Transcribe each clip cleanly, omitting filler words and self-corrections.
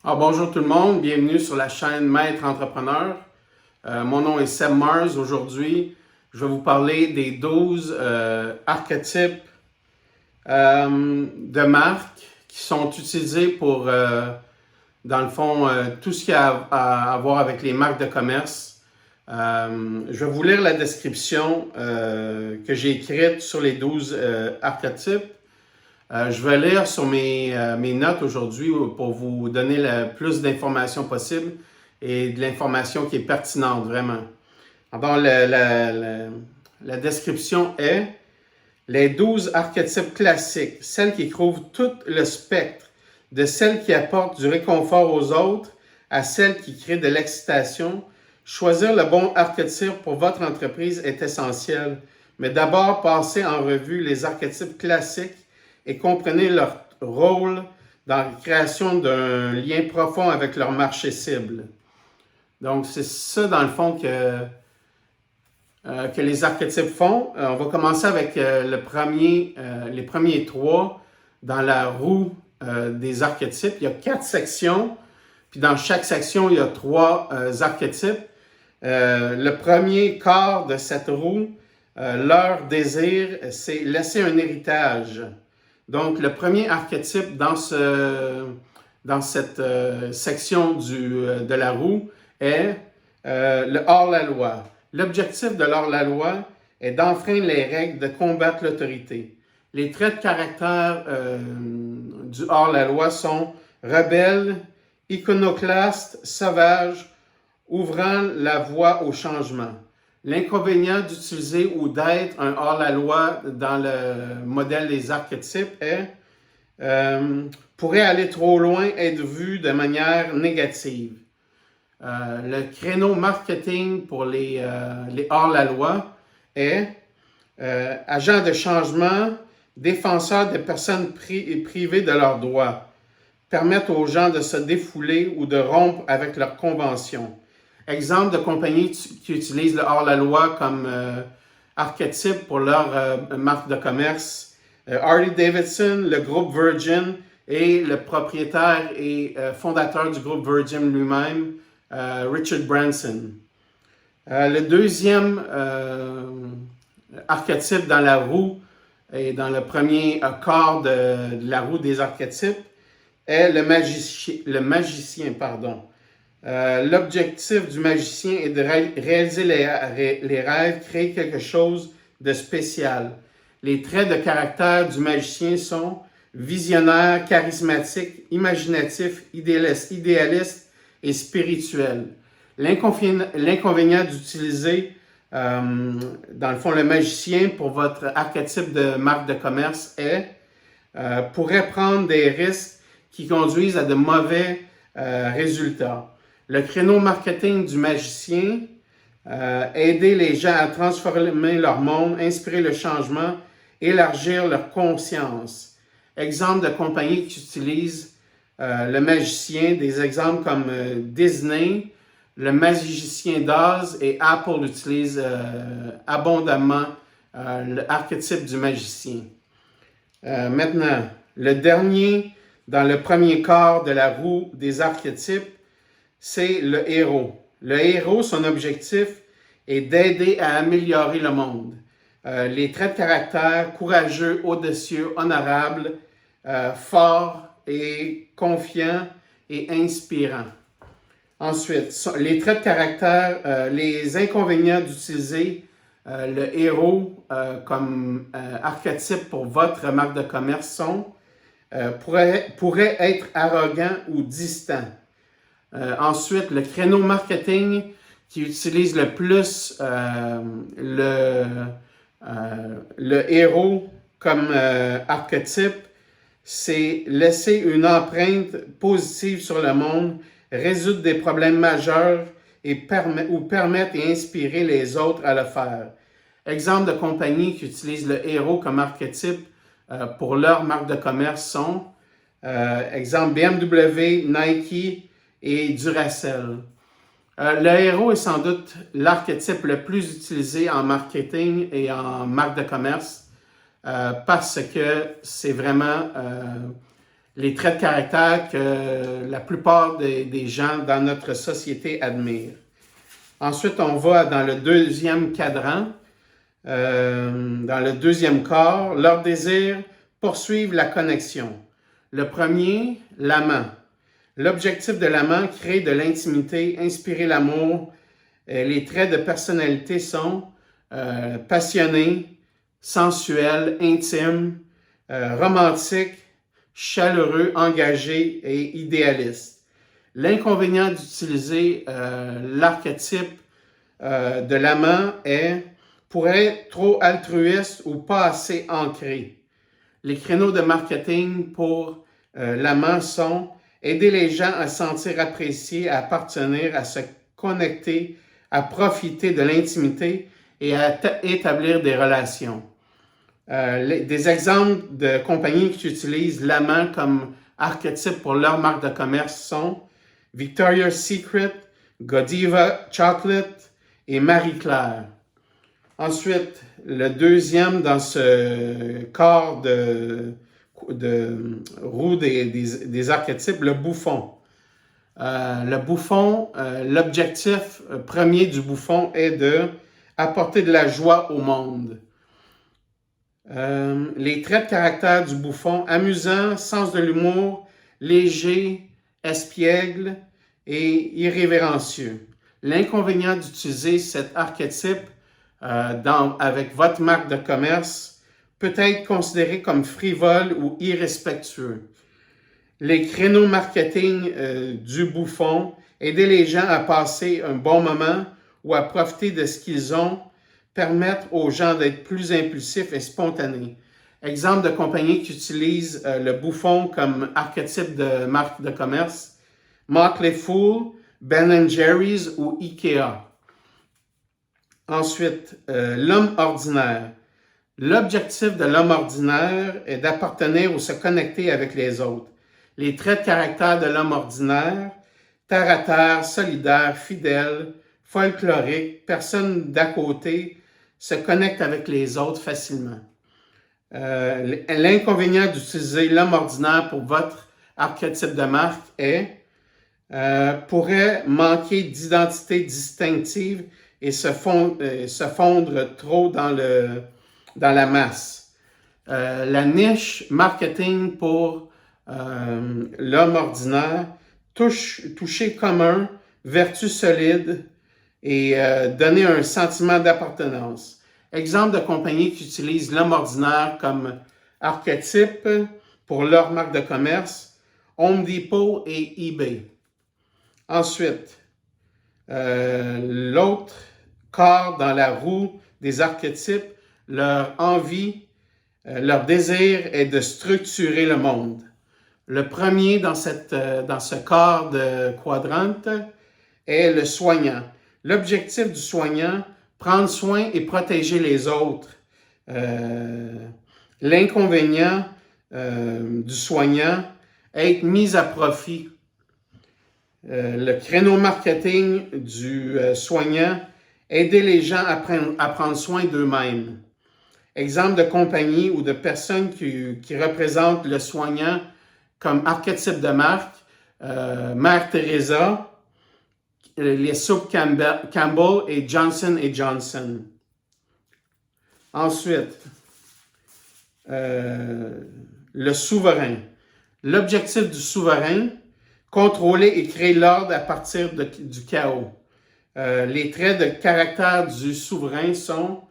Alors, bonjour tout le monde, bienvenue sur la chaîne Maître Entrepreneur. Mon nom est Seb Mars. Aujourd'hui, je vais vous parler des 12 archétypes de marques qui sont utilisés pour, dans le fond, tout ce qui a à voir avec les marques de commerce. Je vais vous lire la description que j'ai écrite sur les 12 archétypes. Je vais lire sur mes notes aujourd'hui pour vous donner le plus d'informations possible et de l'information qui est pertinente, vraiment. Alors, la description est les 12 archétypes classiques, celles qui couvrent tout le spectre, de celles qui apportent du réconfort aux autres à celles qui créent de l'excitation. Choisir le bon archétype pour votre entreprise est essentiel, mais d'abord, passez en revue les archétypes classiques et comprenez leur rôle dans la création d'un lien profond avec leur marché cible. Donc, c'est ça, dans le fond, que les archétypes font. On va commencer avec les premiers trois dans la roue des archétypes. Il y a 4 sections, puis dans chaque section, il y a 3 archétypes. Le premier quart de cette roue, leur désir, c'est laisser un héritage. Donc, le premier archétype dans cette section de la roue est le hors-la-loi. L'objectif de l'hors-la-loi est d'enfreindre les règles, de combattre l'autorité. Les traits de caractère du hors-la-loi sont rebelle, iconoclaste, sauvage, ouvrant la voie au changement. L'inconvénient d'utiliser ou d'être un hors-la-loi dans le modèle des archétypes est pourrait aller trop loin, être vu de manière négative. Le créneau marketing pour les hors-la-loi est agent de changement, défenseur des personnes privées de leurs droits, permettre aux gens de se défouler ou de rompre avec leurs conventions. Exemple de compagnies qui utilisent le hors-la-loi comme archétype pour leur marque de commerce. Harley-Davidson, le groupe Virgin et le propriétaire et fondateur du groupe Virgin lui-même, Richard Branson. Le deuxième archétype dans la roue et dans le premier quart de la roue des archétypes est le magicien. L'objectif du magicien est de réaliser les rêves, créer quelque chose de spécial. Les traits de caractère du magicien sont visionnaire, charismatique, imaginatif, idéaliste et spirituel. L'inconvénient d'utiliser, dans le fond, le magicien pour votre archétype de marque de commerce pourrait prendre des risques qui conduisent à de mauvais résultats. Le créneau marketing du magicien, aider les gens à transformer leur monde, inspirer le changement, élargir leur conscience. Exemple de compagnies qui utilisent le magicien, des exemples comme Disney, le magicien d'Oz et Apple utilise abondamment l'archétype du magicien. Maintenant, le dernier dans le premier quart de la roue des archétypes, c'est le héros. Le héros, son objectif est d'aider à améliorer le monde. Les traits de caractère, courageux, audacieux, honorable, fort et confiant et inspirant. Ensuite, les traits de caractère, les inconvénients d'utiliser le héros comme archétype pour votre marque de commerce sont pourrait être arrogant ou distant. Ensuite, le créneau marketing qui utilise le plus le héros comme archétype, c'est laisser une empreinte positive sur le monde, résoudre des problèmes majeurs ou permettre et inspirer les autres à le faire. Exemple de compagnies qui utilisent le héros comme archétype pour leur marque de commerce sont, exemple, BMW, Nike et Duracell. Le héros est sans doute l'archétype le plus utilisé en marketing et en marque de commerce parce que c'est vraiment les traits de caractère que la plupart des gens dans notre société admirent. Ensuite, on va dans le deuxième cadran, dans le deuxième corps, leur désir poursuivre la connexion. Le premier, l'amant. L'objectif de l'amant, créer de l'intimité, inspirer l'amour. Les traits de personnalité sont passionné, sensuel, intime, romantique, chaleureux, engagé et idéaliste. L'inconvénient d'utiliser l'archétype de l'amant pourrait être trop altruiste ou pas assez ancré. Les créneaux de marketing pour l'amant sont aider les gens à se sentir appréciés, à appartenir, à se connecter, à profiter de l'intimité et à établir des relations. Des exemples de compagnies qui utilisent l'amant comme archétype pour leur marque de commerce sont Victoria's Secret, Godiva Chocolate et Marie-Claire. Ensuite, le deuxième dans ce corps de roue des archétypes, le bouffon. Le bouffon, l'objectif premier du bouffon est de apporter de la joie au monde. Les traits de caractère du bouffon, amusant, sens de l'humour, léger, espiègle et irrévérencieux. L'inconvénient d'utiliser cet archétype avec votre marque de commerce peut être considéré comme frivole ou irrespectueux. Les créneaux marketing du bouffon, aider les gens à passer un bon moment ou à profiter de ce qu'ils ont, permettre aux gens d'être plus impulsifs et spontanés. Exemple de compagnies qui utilisent le bouffon comme archétype de marque de commerce, Motley Fool, Ben & Jerry's ou IKEA. Ensuite, l'homme ordinaire. L'objectif de l'homme ordinaire est d'appartenir ou se connecter avec les autres. Les traits de caractère de l'homme ordinaire, terre à terre, solidaire, fidèle, folklorique, personne d'à côté, se connecte avec les autres facilement. L'inconvénient d'utiliser l'homme ordinaire pour votre archétype de marque pourrait manquer d'identité distinctive et se fondre trop dans la masse. La niche marketing pour l'homme ordinaire, toucher commun, vertu solide et donner un sentiment d'appartenance. Exemple de compagnies qui utilisent l'homme ordinaire comme archétype pour leur marque de commerce, Home Depot et eBay. Ensuite, l'autre corps dans la roue des archétypes, leur envie, leur désir est de structurer le monde. Le premier dans ce corps de quadrante est le soignant. L'objectif du soignant, prendre soin et protéger les autres. L'inconvénient du soignant, être mis à profit. Le créneau marketing du soignant, aider les gens à prendre soin d'eux-mêmes. Exemple de compagnie ou de personnes qui représentent le soignant comme archétype de marque, Mère Teresa, les soupes Campbell et Johnson & Johnson. Ensuite, le souverain. L'objectif du souverain, contrôler et créer l'ordre à partir du chaos. Les traits de caractère du souverain sont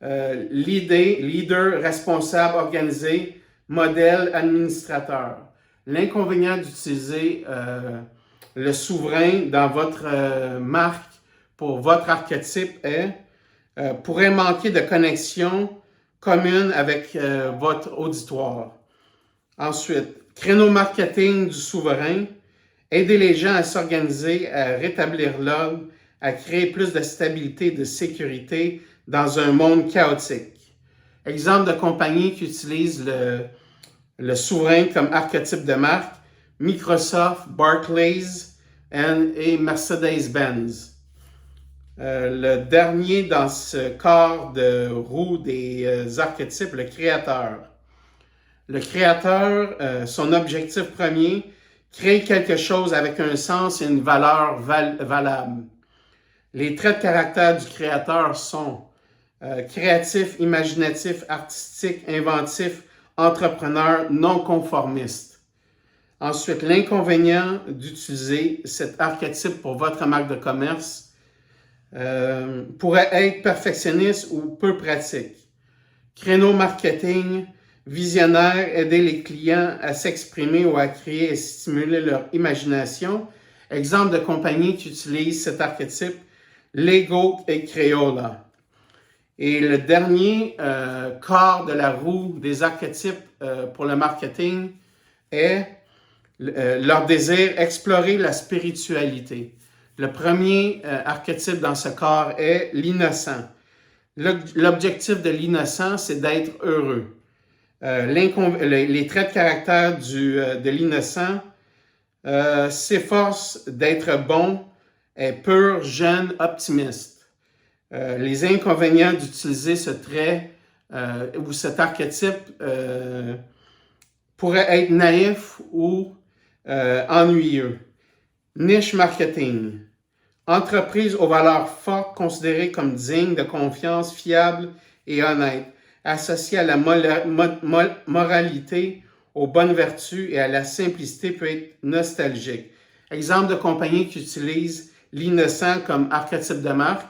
leader, responsable, organisé, modèle, administrateur. L'inconvénient d'utiliser le souverain dans votre marque pour votre archétype pourrait manquer de connexion commune avec votre auditoire. Ensuite, créneau marketing du souverain, aider les gens à s'organiser, à rétablir l'ordre, à créer plus de stabilité et de sécurité dans un monde chaotique. Exemple de compagnies qui utilisent le souverain comme archétype de marque, Microsoft, Barclays et Mercedes-Benz. Le dernier dans ce corps de roue des archétypes, le créateur. Le créateur, son objectif premier, créer quelque chose avec un sens et une valeur valable. Les traits de caractère du créateur sont créatif, imaginatif, artistique, inventif, entrepreneur, non conformiste. Ensuite, l'inconvénient d'utiliser cet archétype pour votre marque de commerce pourrait être perfectionniste ou peu pratique. Créneau marketing, visionnaire, aider les clients à s'exprimer ou à créer et stimuler leur imagination. Exemple de compagnie qui utilise cet archétype, Lego et Crayola. Et le dernier corps de la roue des archétypes pour le marketing est leur désir explorer la spiritualité. Le premier archétype dans ce corps est l'innocent. L'objectif de l'innocent, c'est d'être heureux. Les traits de caractère de l'innocent s'efforcent d'être bon, est pur, jeune, optimiste. Les inconvénients d'utiliser ce trait ou cet archétype pourraient être naïf ou ennuyeux. Niche marketing. Entreprise aux valeurs fortes considérée comme digne de confiance, fiable et honnête, associée à la moralité, aux bonnes vertus et à la simplicité peut être nostalgique. Exemple de compagnie qui utilise l'innocent comme archétype de marque.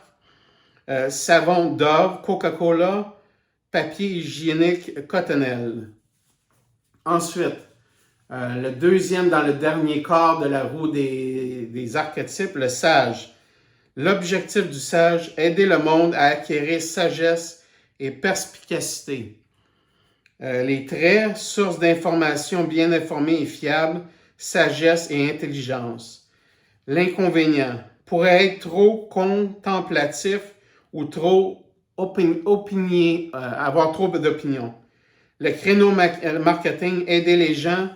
Savon Dove, Coca-Cola, papier hygiénique Cottonelle. Ensuite, le deuxième dans le dernier quart de la roue des archétypes, le sage. L'objectif du sage, aider le monde à acquérir sagesse et perspicacité. Les traits, source d'informations bien informées et fiables, sagesse et intelligence. L'inconvénient pourrait être trop contemplatif ou trop avoir trop d'opinions. Le créneau marketing, aider les gens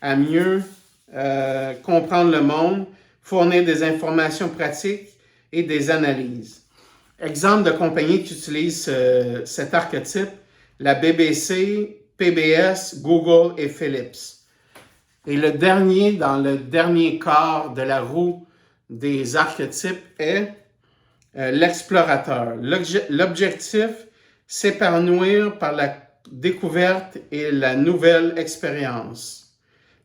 à mieux comprendre le monde, fournir des informations pratiques et des analyses. Exemple de compagnies qui utilisent cet archétype, la BBC, PBS, Google et Philips. Et le dernier, dans le dernier quart de la roue des archétypes est l'explorateur. L'objectif, s'épanouir par la découverte et la nouvelle expérience.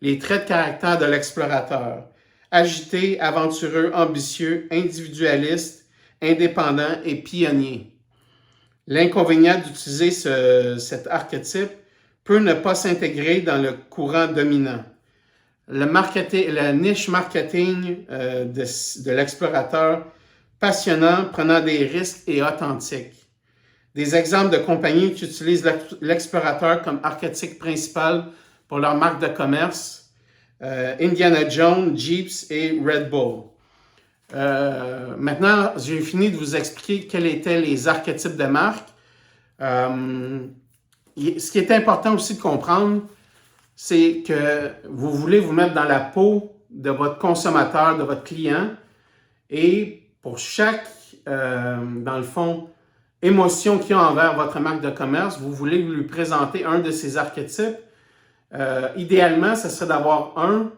Les traits de caractère de l'explorateur. Agité, aventureux, ambitieux, individualiste, indépendant et pionnier. L'inconvénient d'utiliser cet archétype peut ne pas s'intégrer dans le courant dominant. La niche marketing de l'explorateur, passionnant, prenant des risques et authentique. Des exemples de compagnies qui utilisent l'explorateur comme archétype principal pour leur marque de commerce, Indiana Jones, Jeeps et Red Bull. Maintenant, j'ai fini de vous expliquer quels étaient les archétypes de marque. Ce qui est important aussi de comprendre, c'est que vous voulez vous mettre dans la peau de votre consommateur, de votre client, et pour chaque, dans le fond, émotion qu'il y a envers votre marque de commerce, vous voulez lui présenter un de ces archétypes. Idéalement, ce serait d'avoir un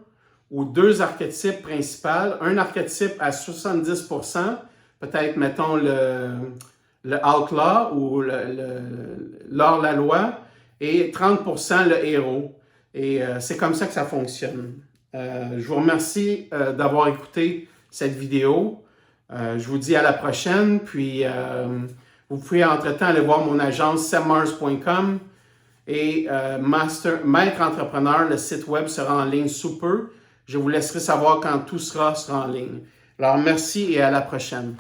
ou deux archétypes principaux. Un archétype à 70%, peut-être, mettons, le outlaw ou l'hors-la-loi, et 30% le héros. Et c'est comme ça que ça fonctionne. Je vous remercie d'avoir écouté cette vidéo. Je vous dis à la prochaine. Puis, vous pouvez entre-temps aller voir mon agence sebmars.com et Maître Entrepreneur, le site web sera en ligne sous peu. Je vous laisserai savoir quand tout sera en ligne. Alors, merci et à la prochaine.